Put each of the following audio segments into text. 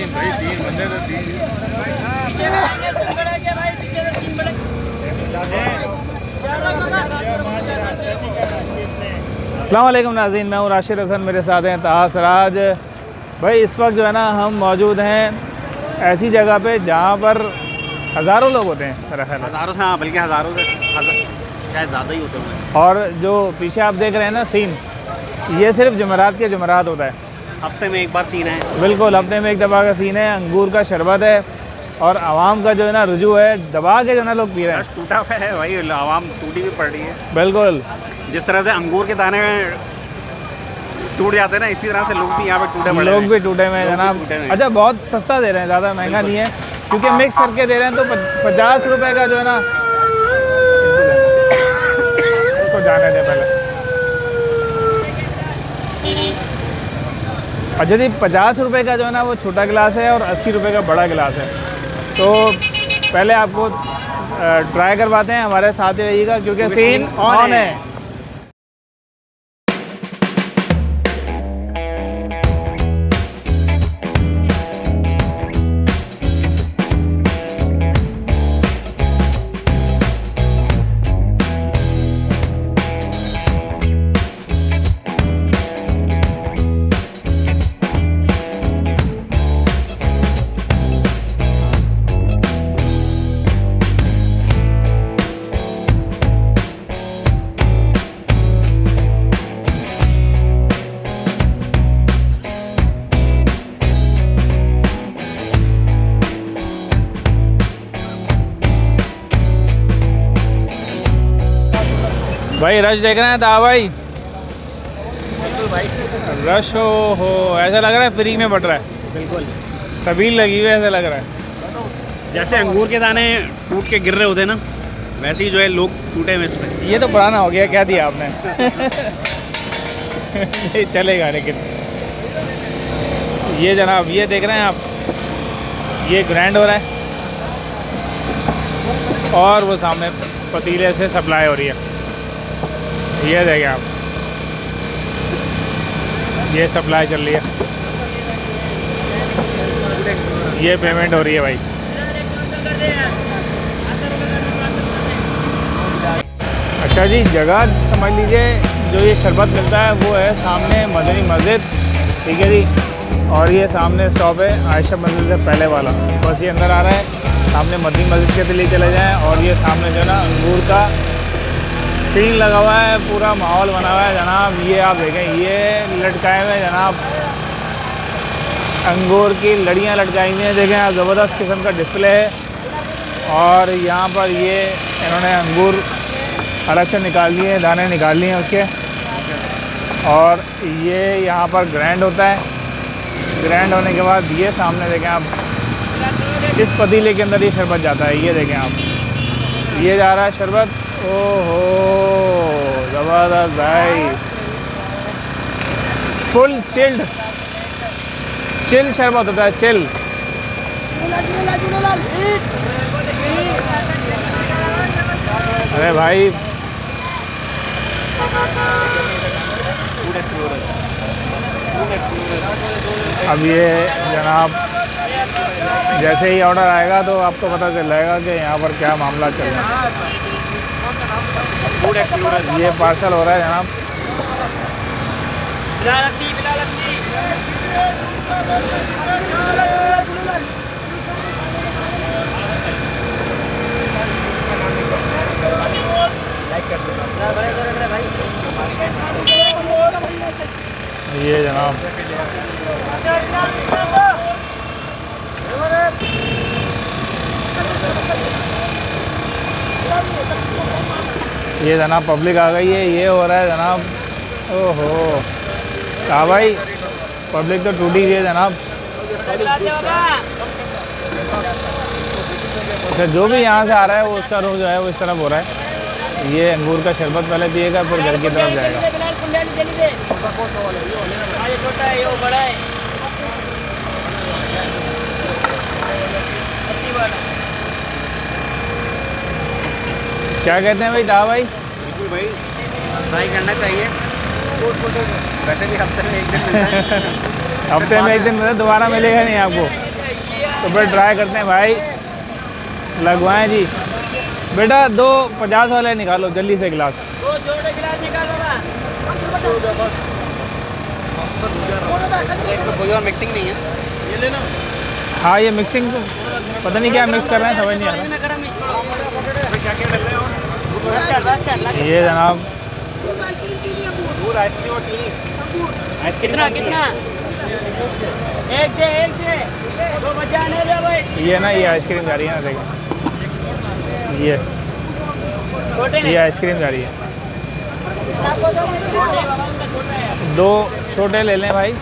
भाई 3 बंदे तो 3। अस्सलाम वालेकुम नाज़रीन, मैं हूँ राशिद हसन, मेरे साथ हैं ताहा सराज भाई। इस वक्त जो है ना हम मौजूद हैं ऐसी जगह पे जहाँ पर हज़ारों लोग होते हैं, मेरा ख्याल है हज़ारों से, हाँ बल्कि हज़ारों से शायद ज़्यादा ही होते हैं। और जो पीछे आप देख रहे हैं ना सीन, ये सिर्फ जमरात के जमरात होता है। हफ्ते में एक बार सीन है, बिल्कुल हफ्ते में एक दफ़ा का सीन है। अंगूर का शरबत है और आवाम का जो है ना रुजू है, दबा के जो है ना लोग पी रहे हैं। टूटा हुआ है भाई, आवाम टूटी भी पड़ रही है। बिल्कुल जिस तरह से अंगूर के दाने टूट जाते हैं ना, इसी तरह से लोग भी यहाँ पे टूटे पड़े हैं। लोग भी टूटे हुए हैं जनाब। अच्छा, बहुत सस्ता दे रहे हैं, ज़्यादा महंगा नहीं है, क्योंकि मिक्स करके दे रहे हैं। तो 50 रुपये का जो है ना, इसको जाने दें पहले। अच्छा जी, 50 रुपये का जो है ना वो छोटा गिलास है और 80 रुपये का बड़ा गिलास है। तो पहले आपको ट्राई करवाते हैं, हमारे साथ ही रहिएगा क्योंकि सीन ऑन है। भाई रश देख रहे हैं ता भाई, रश हो ऐसा लग रहा है फ्री में बट रहा है। बिल्कुल सबील लगी हुई है, ऐसा लग रहा है जैसे अंगूर के दाने टूट के गिर रहे होते हैं ना, वैसे ही जो है लोग टूटे हुए इसमें। ये तो पुराना हो गया, क्या दिया आपने? ये चलेगा लेकिन। ये जनाब, ये देख रहे हैं आप, ये ग्राइंड हो रहा है और वो सामने पतीले से सप्लाई हो रही है। ये देखें आप, ये सप्लाई चल रही है, ये पेमेंट हो रही है भाई। अच्छा जी, जगह समझ लीजिए, जो ये शरबत मिलता है वो है सामने मदनी मस्जिद, ठीक है जी। और ये सामने स्टॉप है आयशा मस्जिद से पहले वाला, बस ये अंदर आ रहा है। सामने मदनी मस्जिद के लिए चले जाएं और ये सामने जो है ना अंगूर का सीन लगा हुआ है, पूरा माहौल बना हुआ है जनाब। ये आप देखें, ये लटकाए हुए जनाब, अंगूर की लड़ियाँ लटकाई हुई हैं। देखें आप, ज़बरदस्त किस्म का डिस्प्ले है। और यहाँ पर ये इन्होंने अंगूर अलग से निकाल लिए हैं, दाने निकाल लिए हैं उसके। और ये यहाँ पर ग्राइंड होता है। ग्राइंड होने के बाद ये सामने देखें आप, इस पतीले के अंदर ये शरबत जाता है। ये देखें आप, ये जा रहा है शरबत। ओहो ज़बरदस्त भाई, फुल चिल्ड शरबत होता है, चिल। अरे भाई, अब ये जनाब जैसे ही ऑर्डर आएगा तो आपको पता चल जाएगा कि यहाँ पर क्या मामला चल रहा है। ये पार्सल हो रहा है जनाब। ये जनाब, ये जनाब पब्लिक आ गई है, ये हो रहा है जनाब। ओहो कहा भाई, पब्लिक तो टूटी हुई है जनाब। अच्छा, जो भी यहाँ से आ रहा है वो उसका रुख जो है वो इस तरफ हो रहा है। ये अंगूर का शरबत पहले पिएगा, फिर घर की तरफ जाएगा। क्या कहते हैं भाई दा भाई? बिल्कुल भाई, ट्राई करना चाहिए। वैसे भी हफ्ते में एक दिन मिलता है। हफ्ते में एक दिन मिलता है, दोबारा मिलेगा नहीं आपको। तो फिर ट्राई करते हैं भाई, लगवाएं जी। बेटा 2 50 वाले निकालो जल्दी से गिलास। कोई और मिक्सिंग नहीं है, ये लेना। हाँ ये मिक्सिंग तो पता नहीं क्या मिक्स कर रहे हैं, समझ नहीं आ रहा। क्या क्या डाल रहे हो? ये जनाब दूध, आइसक्रीम और चीनी। आइसक्रीम कितना? एक दे 2 बचाने दे भाई। ये ना, ये आइसक्रीम जा रही है ना, देखिए ये आइसक्रीम जा रही है। 2 छोटे ले लें भाई।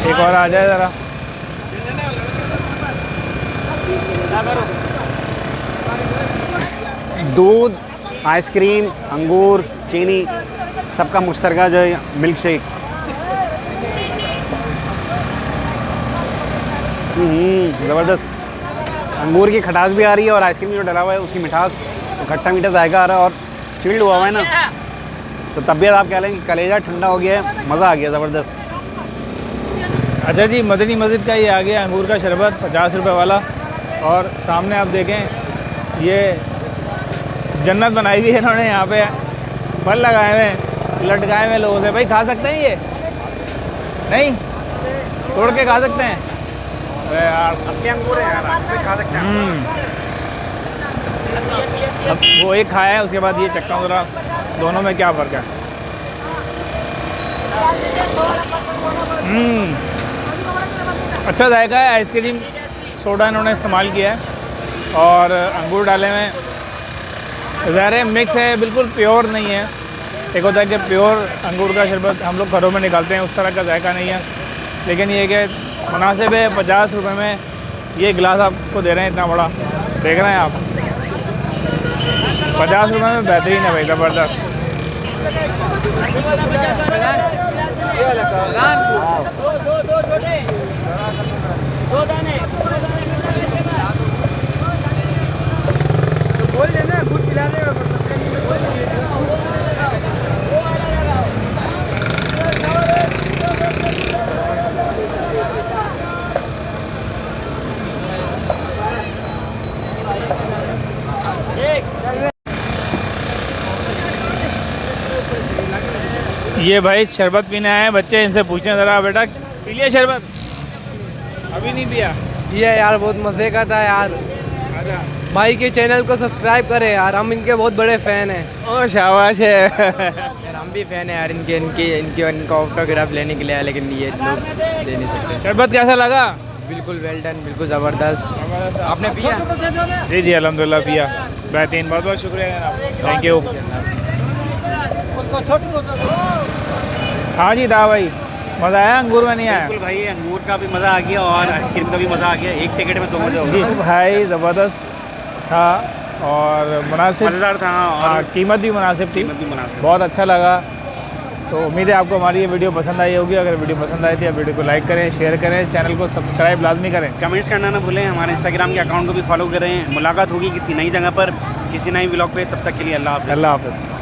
एक और आ जाए ज़रा। दूध, आइसक्रीम, अंगूर, चीनी, सबका मुश्तरका जो है मिल्क शेक। ज़बरदस्त। अंगूर की खटास भी आ रही है और आइसक्रीम जो डला हुआ है उसकी मिठास, तो खट्टा मीठा जायका आ रहा है और चिल्ड हुआ हुआ है ना, तो तबीयत आप कह लें कि कलेजा ठंडा हो गया है, मज़ा आ गया ज़बरदस्त। अच्छा जी, मदनी मस्जिद का ये आ गया अंगूर का शरबत 50 रुपये वाला। और सामने आप देखें ये जन्नत बनाई हुई है इन्होंने, यहाँ पे फल लगाए हुए हैं, लटकाए हुए लोगों से। भाई खा सकते हैं ये? नहीं तोड़ के खा सकते हैं? अरे यार असली अंगूर है यार, आप खा सकते हैं। अब वो एक खाया है, उसके बाद ये चक्का ज़रा, दोनों में क्या फ़र्क है? अच्छा जायका है। आइसक्रीम सोडा इन्होंने इस्तेमाल किया है और अंगूर डाले हुए हैं। ज़ाहिर है मिक्स है, बिल्कुल प्योर नहीं है। एक होता है कि प्योर अंगूर का शरबत हम लोग घरों में निकालते हैं, उस तरह का जायका नहीं है। लेकिन ये कि मुनासिब है, 50 रुपये में ये गिलास आपको दे रहे हैं इतना बड़ा, देख रहे हैं आप। 50 रुपये में बेहतरीन है भाई, ज़बरदस्त। बोल देना, दूध पिला दे। ये भाई शरबत पीने आए हैं बच्चे, इनसे पूछें ज़रा, बेटा पी लिया शरबत? अभी नहीं पिया? ये यार बहुत मज़े का था यार। अच्छा भाई के चैनल को सब्सक्राइब करें यार, हम इनके बहुत बड़े फ़ैन हैं। ओ शाबाश है। यार हम भी फ़ैन हैं यार इनके इनका ऑटोग्राफ लेने के लिए आए, लेकिन ये लोग दे नहीं सकते। शरबत कैसा लगा? बिल्कुल वेल डन, बिल्कुल ज़बरदस्त। आपने पिया? जी जी अल्हम्दुलिल्लाह पिया, बेहतरीन। बहुत बहुत शुक्रिया जनाब, थैंक यू। हाँ जी दा भाई, मज़ा आया? अंगूर में नहीं आया? बिल्कुल भाई, अंगूर का भी मज़ा आ गया और आइसक्रीम का भी मज़ा आ गया। एक टिकट में 2 मज़े हो गए भाई, ज़बरदस्त था और मुनासिब, मज़ेदार था। हाँ, और कीमत भी मुनासिब थी, कीमत भी मुनासिब। बहुत अच्छा लगा। तो उम्मीद है आपको हमारी ये वीडियो पसंद आई होगी। अगर वीडियो पसंद आई थी आप वीडियो को लाइक करें, शेयर करें, चैनल को सब्सक्राइब लाजमी करें, कमेंट्स करना ना भूलें। हमारे इंस्टाग्राम के अकाउंट को भी फॉलो करें। मुलाकात होगी किसी नई जगह पर, किसी नई व्लॉग पे। तब तक के लिए अल्लाह हाफ़िज़। अल्लाह हाफ़िज़।